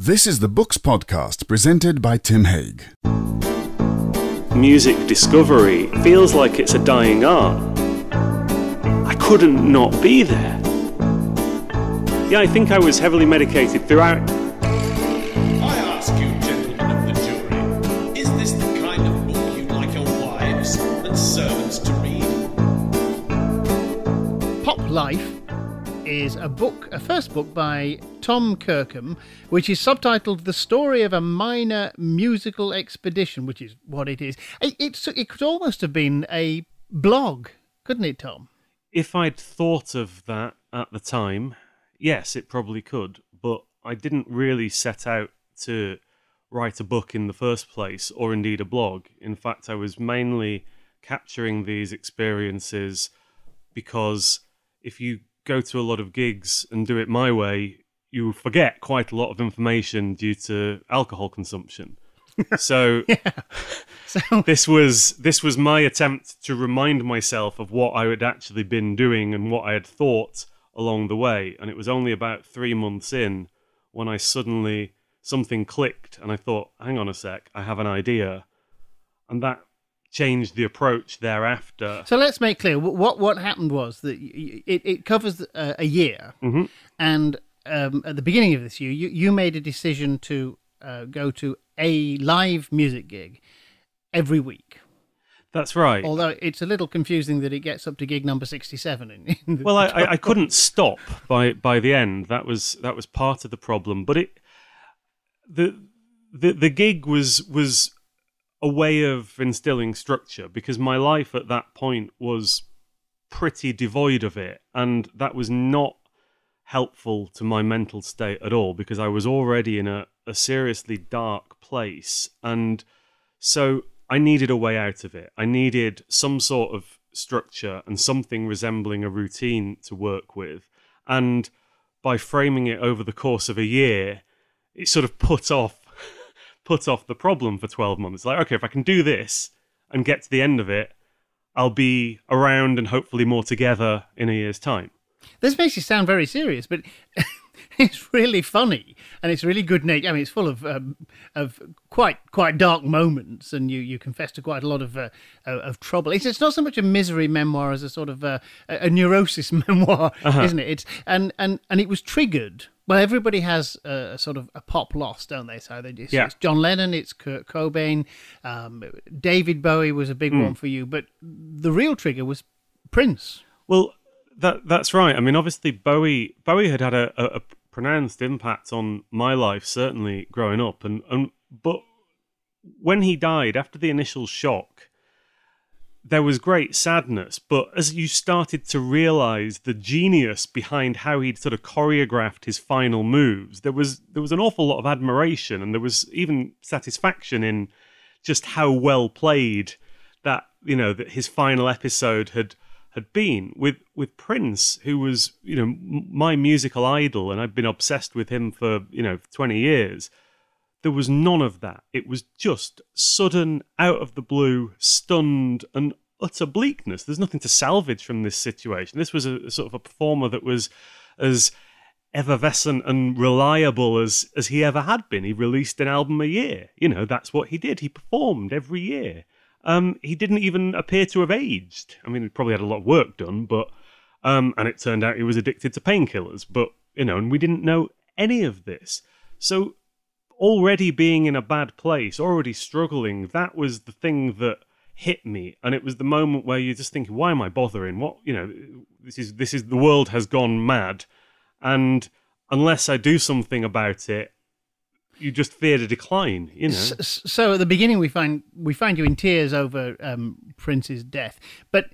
This is the Books Podcast presented by Tim Hague. Music discovery feels like it's a dying art. I couldn't not be there. Yeah, I think I was heavily medicated throughout. I ask you, gentlemen of the jury, is this the kind of book you'd like your wives and servants to read? Pop Life is a first book by Tom Kirkham, which is subtitled The Story of a Minor Musical Expedition, which is what it is. It could almost have been a blog, couldn't it, Tom? If I'd thought of that at the time, yes, it probably could, but I didn't really set out to write a book in the first place, or indeed a blog. In fact, I was mainly capturing these experiences because if you go to a lot of gigs and do it my way, you forget quite a lot of information due to alcohol consumption. So, this was my attempt to remind myself of what I had actually been doing and what I had thought along the way. And it was only about 3 months in when I suddenly, something clicked and I thought, hang on a sec, I have an idea. And that changed the approach thereafter. So let's make clear, what happened was that it covers a year, Mm-hmm. and at the beginning of this year, you made a decision to go to a live music gig every week. That's right. Although it's a little confusing that it gets up to gig number 67. Well, I couldn't stop by the end. That was part of the problem. But the gig was a way of instilling structure, because my life at that point was pretty devoid of it, and that was not helpful to my mental state at all, because I was already in a seriously dark place, and so I needed a way out of it. I needed some sort of structure and something resembling a routine to work with, and by framing it over the course of a year, it sort of put off the problem for 12 months. Like, okay, if I can do this and get to the end of it, I'll be around and hopefully more together in a year's time. This makes you sound very serious, but it's really funny and it's really good nature. I mean, it's full of quite dark moments, and you confess to quite a lot of trouble. It's not so much a misery memoir as a sort of a neurosis memoir, isn't it? And it was triggered. Well, everybody has a sort of a pop loss, don't they? So it's John Lennon, it's Kurt Cobain, David Bowie was a big one for you, but the real trigger was Prince. Well, that's right. I mean, obviously Bowie had a pronounced impact on my life, certainly growing up, but when he died, after the initial shock, there was great sadness, but as you started to realise the genius behind how he'd sort of choreographed his final moves, there was an awful lot of admiration, and there was even satisfaction in just how well played that his final episode had been with Prince, who was my musical idol, and I've been obsessed with him for 20 years. There was none of that. It was just sudden, out of the blue, stunned, and utter bleakness. There's nothing to salvage from this situation. This was a sort of a performer that was as effervescent and reliable as he ever had been. He released an album a year. That's what he did. He performed every year. He didn't even appear to have aged. I mean, he probably had a lot of work done, but and it turned out he was addicted to painkillers. But and we didn't know any of this. So, already being in a bad place, already struggling, that was the thing that hit me. And it was the moment where you're just thinking, why am I bothering? What, this is the world has gone mad. And unless I do something about it, you just fear the decline, So at the beginning, we find you in tears over Prince's death. But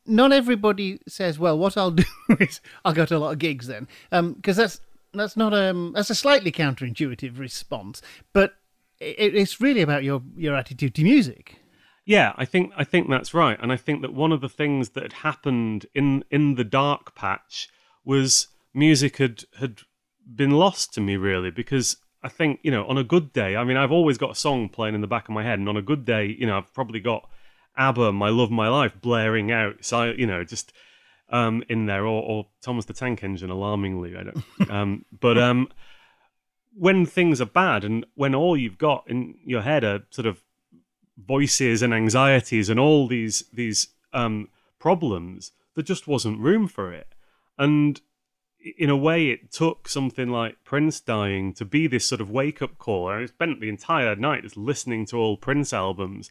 not everybody says, well, what I'll do is I'll go to a lot of gigs then. Because that's a slightly counterintuitive response, but it's really about your attitude to music. Yeah, I think that's right, and I think that one of the things that had happened in the dark patch was music had been lost to me, really, because I think on a good day, I mean, I've always got a song playing in the back of my head, and on a good day, I've probably got ABBA, "My Love, My Life" blaring out, so just in there, or Thomas the Tank Engine, alarmingly, I don't. But when things are bad and when all you've got in your head are sort of voices and anxieties and all these problems, there just wasn't room for it. And in a way, it took something like Prince dying to be this sort of wake-up call. I spent the entire night just listening to all Prince albums,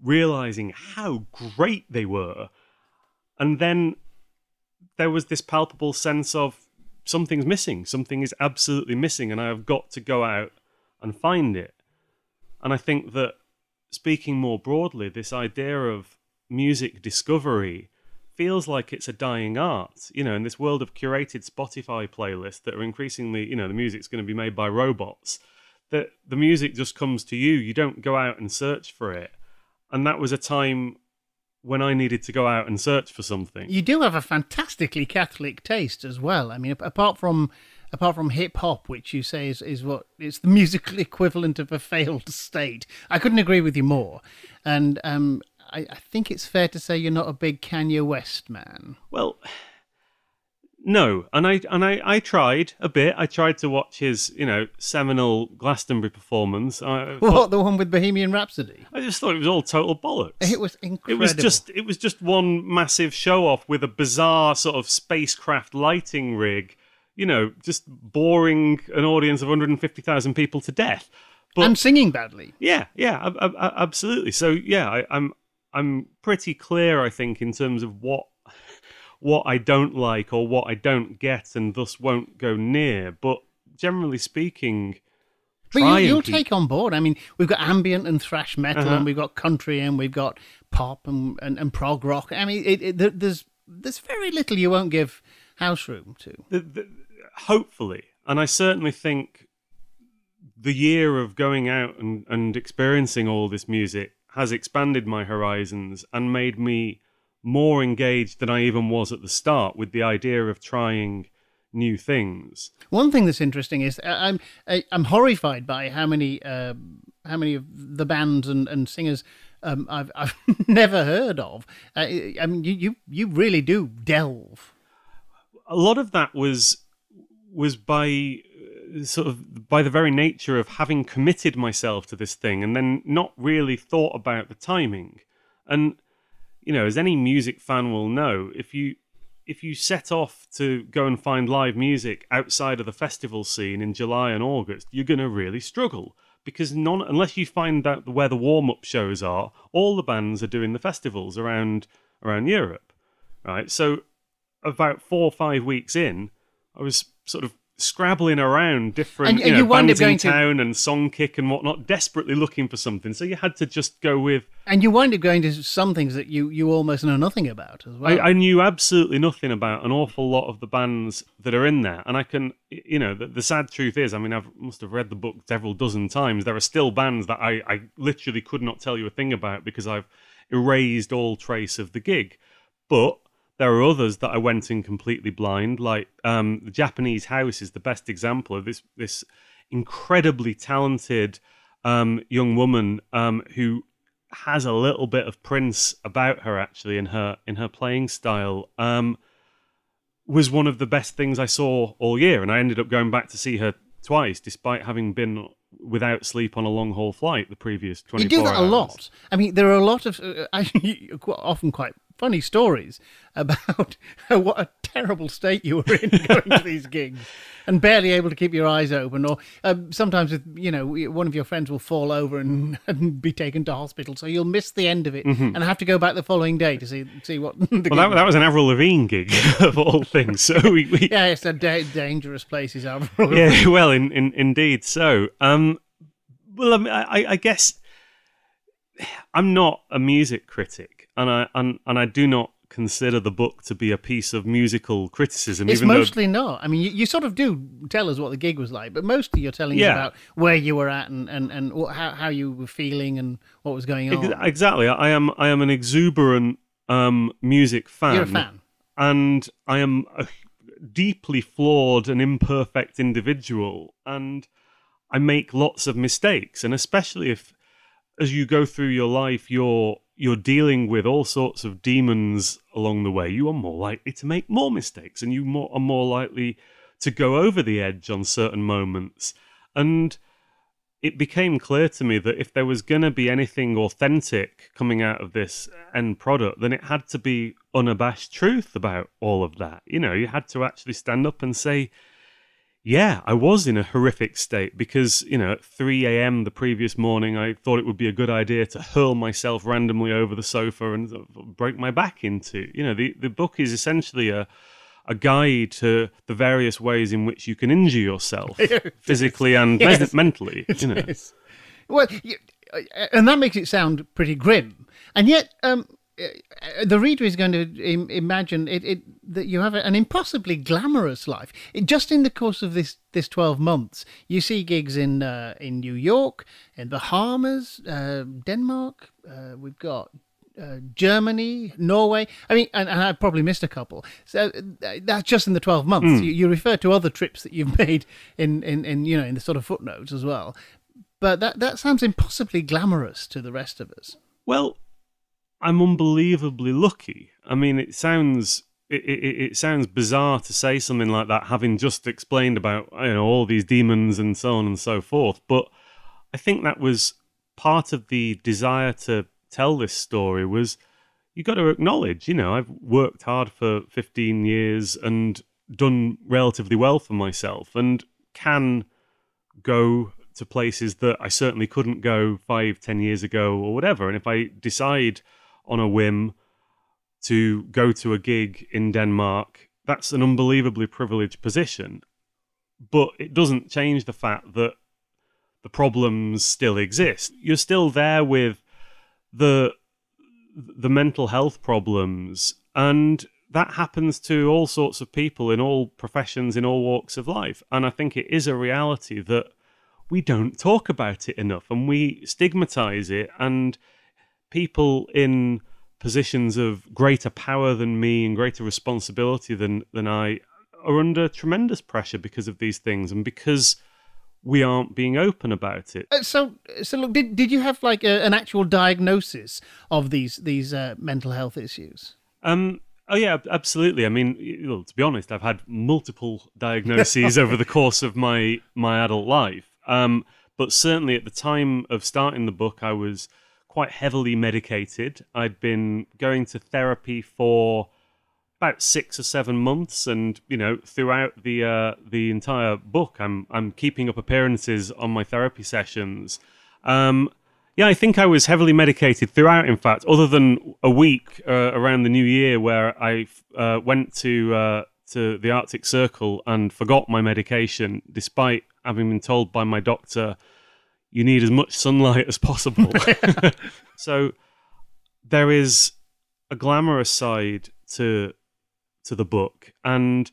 realising how great they were. And then there was this palpable sense of something's missing. Something is absolutely missing, and I have got to go out and find it. And I think that, speaking more broadly, this idea of music discovery feels like it's a dying art. You know, in this world of curated Spotify playlists that are increasingly, you know, the music's going to be made by robots, that the music just comes to you. You don't go out and search for it. And that was a time when I needed to go out and search for something. You do have a fantastically Catholic taste as well. I mean, apart from hip hop, which you say is what it's the musical equivalent of a failed state. I couldn't agree with you more. And I think it's fair to say you're not a big Kanye West man. Well, no, and I tried a bit. I tried to watch his, you know, seminal Glastonbury performance. The one with Bohemian Rhapsody? I just thought it was all total bollocks. It was incredible. It was just one massive show off with a bizarre sort of spacecraft lighting rig. You know, just boring an audience of 150,000 people to death. But, and singing badly. Yeah, absolutely. So yeah, I'm pretty clear, I think, in terms of what I don't like or what I don't get and thus won't go near. But generally speaking, but you'll take on board. I mean, we've got ambient and thrash metal, and we've got country, and we've got pop and prog rock. I mean, there's very little you won't give house room to. Hopefully, and I certainly think the year of going out and experiencing all this music has expanded my horizons and made me more engaged than I even was at the start with the idea of trying new things. One thing that's interesting is I'm horrified by how many of the bands and singers I've never heard of. I mean, you really do delve. A lot of that was by by the very nature of having committed myself to this thing and then not really thought about the timing. And, you know, as any music fan will know, if you set off to go and find live music outside of the festival scene in July and August, you're going to really struggle, because unless you find out where the warm-up shows are, all the bands are doing the festivals around Europe, right? So about 4 or 5 weeks in, I was sort of scrabbling around different bands in town and Songkick and whatnot, desperately looking for something. So you had to just go with... And you wind up going to some things that you almost know nothing about as well. I knew absolutely nothing about an awful lot of the bands that are in there. And I can, you know, the sad truth is, I mean, I must have read the book several dozen times. There are still bands that I literally could not tell you a thing about because I've erased all trace of the gig. But there are others that I went in completely blind, like the Japanese House is the best example of this incredibly talented young woman who has a little bit of Prince about her, actually, in her playing style. Was one of the best things I saw all year, and I ended up going back to see her twice, despite having been without sleep on a long-haul flight the previous 24 hours. You do that a lot. I mean, there are a lot of, often quite funny stories about what a terrible state you were in going to these gigs and barely able to keep your eyes open, or sometimes one of your friends will fall over and be taken to hospital, so you'll miss the end of it and have to go back the following day to see what that was an Avril Lavigne gig of all things, so we yeah, it's a dangerous places, Avril Lavigne. Yeah, well, indeed so. I guess I'm not a music critic, and I do not consider the book to be a piece of musical criticism. It's mostly not. I mean, you sort of do tell us what the gig was like, but mostly you're telling us about where you were at and how you were feeling and what was going on. Exactly. I am an exuberant music fan. You're a fan. And I am a deeply flawed and imperfect individual, and I make lots of mistakes, and especially if, as you go through your life, you're dealing with all sorts of demons along the way, you are more likely to make more mistakes, and you are more likely to go over the edge on certain moments. And it became clear to me that if there was going to be anything authentic coming out of this end product, then it had to be unabashed truth about all of that. You know, you had to actually stand up and say, yeah, I was in a horrific state because, you know, at 3 a.m. the previous morning, I thought it would be a good idea to hurl myself randomly over the sofa and break my back into. You know, the book is essentially a guide to the various ways in which you can injure yourself physically and mentally. You know. Well, and that makes it sound pretty grim, and yet the reader is going to imagine that you have an impossibly glamorous life. Just in the course of this 12 months, you see gigs in New York, in Bahamas, Denmark. We've got Germany, Norway. I mean, and I probably missed a couple. So that's just in the 12 months. You refer to other trips that you've made in you know, in the sort of footnotes as well. But that sounds impossibly glamorous to the rest of us. Well, I'm unbelievably lucky. I mean, it sounds bizarre to say something like that, having just explained about, you know, all these demons and so on and so forth. But I think that was part of the desire to tell this story. Was you got to acknowledge, you know, I've worked hard for 15 years and done relatively well for myself, and can go to places that I certainly couldn't go 5-10 years ago or whatever. And if I decide on a whim to go to a gig in Denmark, that's an unbelievably privileged position. But it doesn't change the fact that the problems still exist. You're still there with the mental health problems, and that happens to all sorts of people in all professions, in all walks of life. And I think it is a reality that we don't talk about it enough, and we stigmatize it, and people in positions of greater power than me and greater responsibility than I are under tremendous pressure because of these things, and because we aren't being open about it. So look, did you have like an actual diagnosis of these mental health issues? Oh yeah, absolutely. I mean, to be honest, I've had multiple diagnoses over the course of my adult life. But certainly at the time of starting the book, I was quite heavily medicated. I'd been going to therapy for about 6 or 7 months, and you know, throughout the entire book, I'm keeping up appearances on my therapy sessions. Yeah, I think I was heavily medicated throughout. In fact, other than a week around the New Year where I went to the Arctic Circle and forgot my medication, despite having been told by my doctor, you need as much sunlight as possible. So there is a glamorous side to the book, and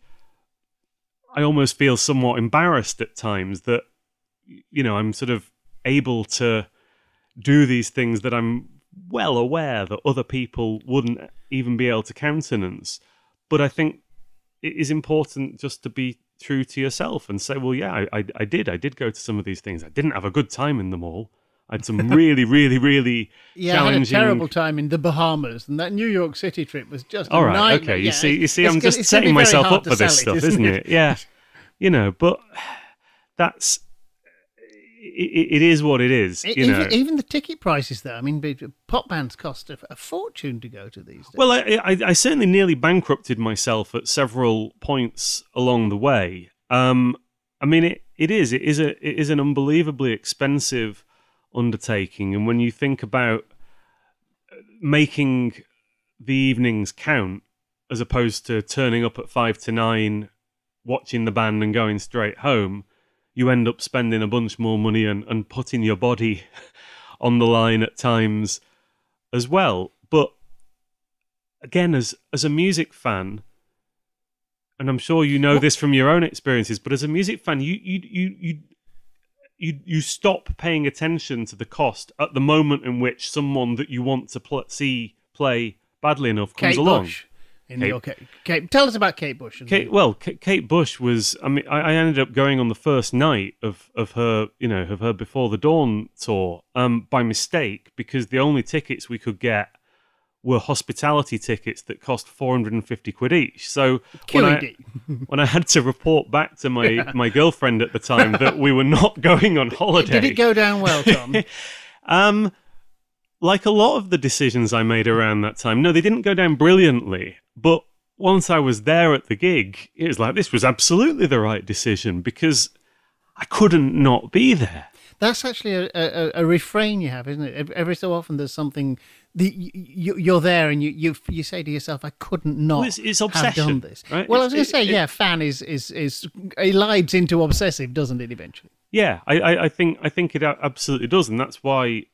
I almost feel somewhat embarrassed at times that, you know, I'm sort of able to do these things that I'm well aware that other people wouldn't even be able to countenance. But I think it is important just to be true to yourself and say, well, yeah, I did go to some of these things. I didn't have a good time in them all. I had some really, really, really challenging... I had a terrible time in the Bahamas, and that New York City trip was just all right, nightmare. okay, you see, I'm just setting myself up for this stuff, isn't it? Yeah, you know, but that's... It is what it is, you know. Even the ticket prices, though. I mean, pop bands cost a fortune to go to these days. Well, I certainly nearly bankrupted myself at several points along the way. I mean, it is an unbelievably expensive undertaking, and when you think about making the evenings count, as opposed to turning up at 5 to 9, watching the band and going straight home, you end up spending a bunch more money and putting your body on the line at times as well. But again, as a music fan, and I'm sure you know this from your own experiences, but as a music fan, you stop paying attention to the cost at the moment in which someone that you want to see play badly enough comes along. Bush. Tell us about Kate Bush. Kate Bush was. I mean, I ended up going on the first night of her, of her Before the Dawn tour, by mistake, because the only tickets we could get were hospitality tickets that cost 450 quid each. So QED. when I had to report back to my girlfriend at the time that we were not going on holiday. Did it go down well, Tom? Like a lot of the decisions I made around that time, no, they didn't go down brilliantly. But once I was there at the gig, it was like, this was absolutely the right decision because I couldn't not be there. That's actually a refrain you have, isn't it? Every so often there's something that you're there and you say to yourself, I couldn't not Well, it's obsession, have done this. right? Well, I was going to say, fan is elides into obsessive, doesn't it? Eventually, Yeah, I think it absolutely does, and that's why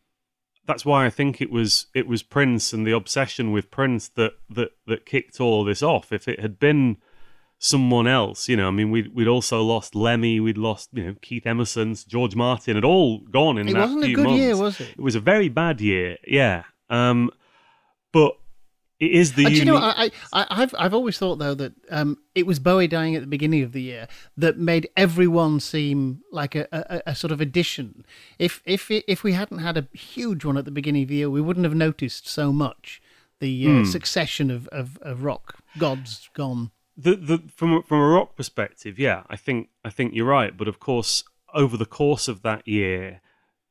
I think it was Prince and the obsession with Prince that kicked all this off. If it had been someone else, I mean, we'd also lost Lemmy, we'd lost Keith Emerson, George Martin, had all gone in that few months. It wasn't a good year, was it? It was a very bad year, yeah. But it is the. Do you know what? I've always thought though that it was Bowie dying at the beginning of the year that made everyone seem like a sort of addition. If we hadn't had a huge one at the beginning of the year, we wouldn't have noticed so much the succession of rock gods gone. From a rock perspective, yeah, I think you're right. But of course, over the course of that year,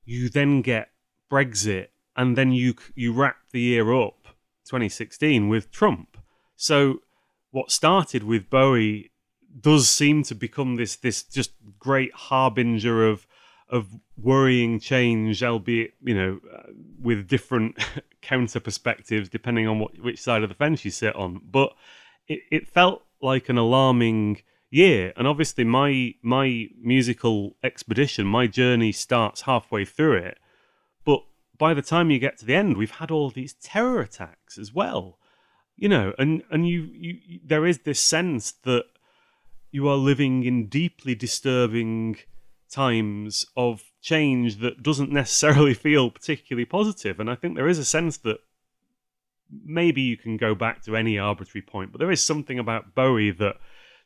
you then get Brexit, and then you wrap the year up, 2016, with Trump. So what started with Bowie does seem to become this just great harbinger of worrying change, albeit with different counter perspectives depending on which side of the fence you sit on. But it felt like an alarming year, and obviously my musical expedition, my journey starts halfway through it, but by the time you get to the end, we've had all these terror attacks as well, and you there is this sense that you are living in deeply disturbing times of change that doesn't necessarily feel particularly positive. And I think there is a sense that maybe you can go back to any arbitrary point, but there is something about Bowie that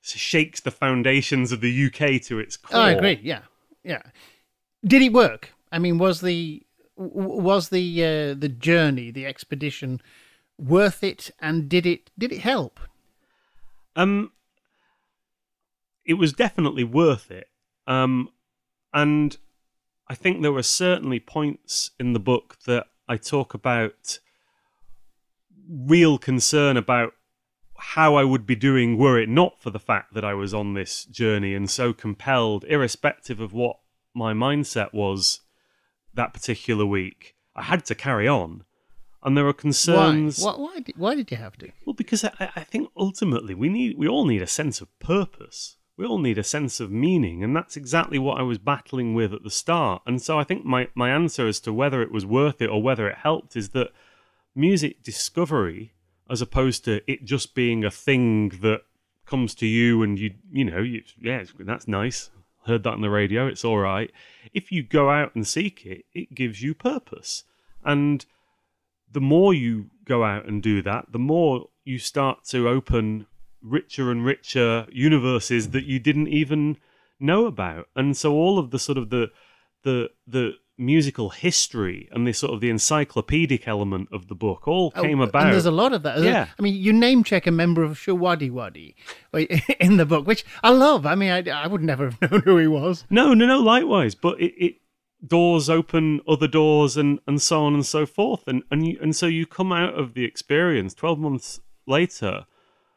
shakes the foundations of the UK to its core. Oh, I agree. Yeah. Did it work? I mean, was the journey, the expedition, worth it? And did it help? It was definitely worth it. And I think there were certainly points in the book that I talk about real concern about how I would be doing were it not for the fact that I was on this journey and so compelled, irrespective of what my mindset was that particular week. I had to carry on. And there are concerns. Why did you have to? Well, because I think ultimately we all need a sense of purpose. We all need a sense of meaning, and that's exactly what I was battling with at the start. And so I think my answer as to whether it was worth it or whether it helped is that music discovery, as opposed to it just being a thing that comes to you and that's nice. Heard that on the radio, it's all right. If you go out and seek it, it gives you purpose. And the more you go out and do that, the more you start to open richer and richer universes that you didn't even know about. And so all of the sort of the musical history and the sort of the encyclopedic element of the book all came about. And there's a lot of that. Yeah. I mean, you name check a member of Showaddywaddy in the book, which I love. I mean, I would never have known who he was. No, likewise. But it doors open other doors and so on and so forth. And so you come out of the experience 12 months later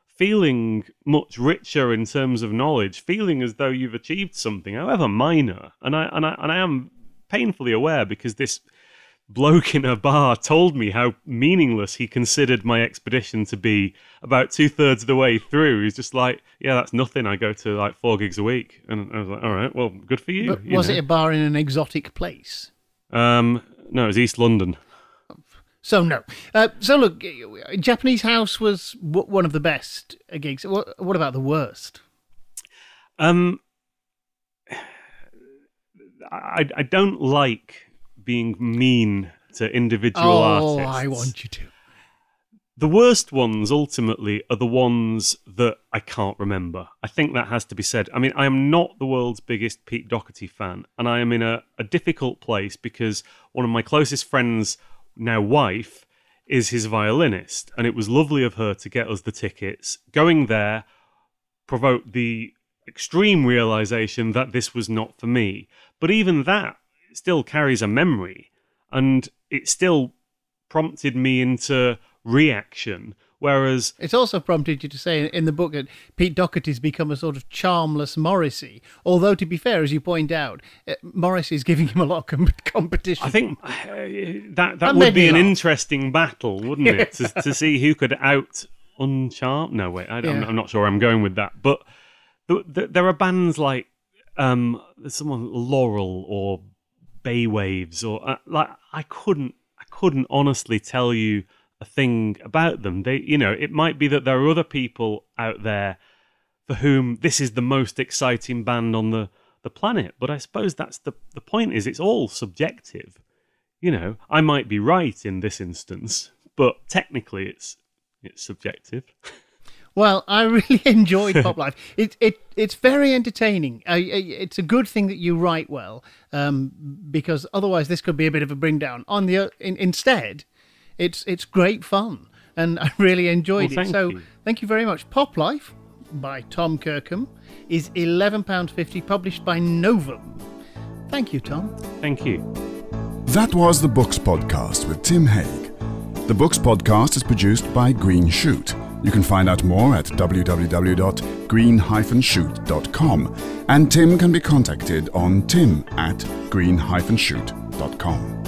feeling much richer in terms of knowledge, feeling as though you've achieved something, however minor. And I am painfully aware, because this bloke in a bar told me how meaningless he considered my expedition to be about 2/3 of the way through. He's just like, yeah, that's nothing. I go to like 4 gigs a week. And I was like, all right, well, good for you. But was it a bar in an exotic place? No, it was East London. So no. So look, Japanese House was one of the best gigs. What about the worst? I don't like being mean to individual artists. Oh, I want you to. The worst ones, ultimately, are the ones that I can't remember. I think that has to be said. I mean, I am not the world's biggest Pete Doherty fan, and I am in a difficult place because one of my closest friends, now wife, is his violinist, and it was lovely of her to get us the tickets. Going there provoked the extreme realization that this was not for me. But even that still carries a memory, and it still prompted me into reaction. Whereas it's also prompted you to say in the book that Pete Doherty's become a sort of charmless Morrissey. Although, to be fair, as you point out, Morrissey's giving him a lot of competition. I think that would be an interesting battle, wouldn't it? To see who could uncharm. No, wait, I'm not sure I'm going with that. But there are bands like there's someone Laurel or Bay Waves, or I couldn't honestly tell you a thing about them. It might be that there are other people out there for whom this is the most exciting band on the planet. But I suppose that's the point, is it's all subjective. I might be right in this instance, but technically it's subjective. Well, I really enjoyed Pop Life. It's very entertaining. It's a good thing that you write well, because otherwise this could be a bit of a bring down. Instead, it's great fun, and I really enjoyed it. So thank you very much. Pop Life by Tom Kirkham is £11.50, published by Novum. Thank you, Tom. Thank you. That was the Books Podcast with Tim Haig. The Books Podcast is produced by Green Shoot. You can find out more at www.green-shoot.com, and Tim can be contacted on tim@green-shoot.com.